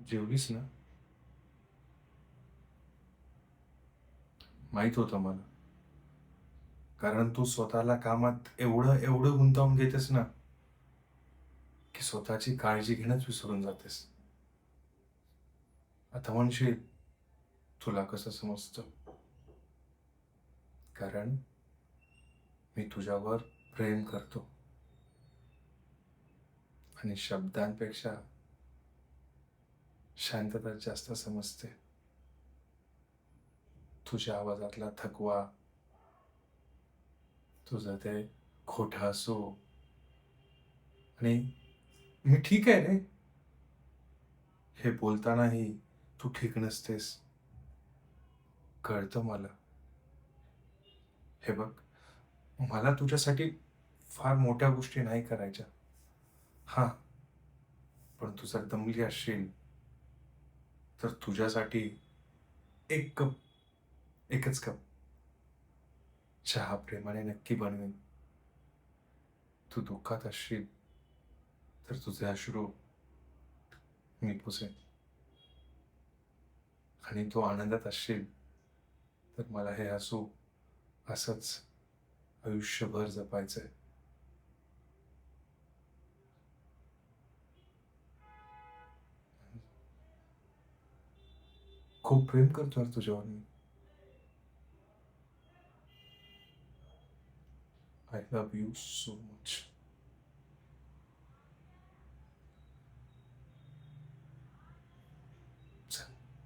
जेवलीस ना? माहित होतं मला. कारण तू स्वतःला कामात एवढं एवढं गुंतावून घेतेस ना, की स्वतःची काळजी घेणंच विसरून जातेस. आता म्हणशील, तुला कसं समजतं? कारण मी तुझ्यावर प्रेम करतो आणि शब्दांपेक्षा शांतता जास्त समजते. तुझ्या आवाजातला थकवा, तुझं ते खोटं हसू आणि मी ठीक आहे रे, हे बोलतानाही तू ठीक नसतेस, कळतं मला. हे बघ, मला तुझ्यासाठी फार मोठ्या गोष्टी नाही करायच्या. हां, पण तू जर दमली असशील, तर तुझ्यासाठी एक कप, एकच कप चहा प्रेमाने नक्की बनवेन. तू दुःखात असशील, तर तुझे अश्रू मी पुसेन आणि तू आनंदात असशील, तर मला हे हसू असंच आयुष्यभर जपायचंय. खूप प्रेम करतो यार तुझ्यावर मी. I love you so much.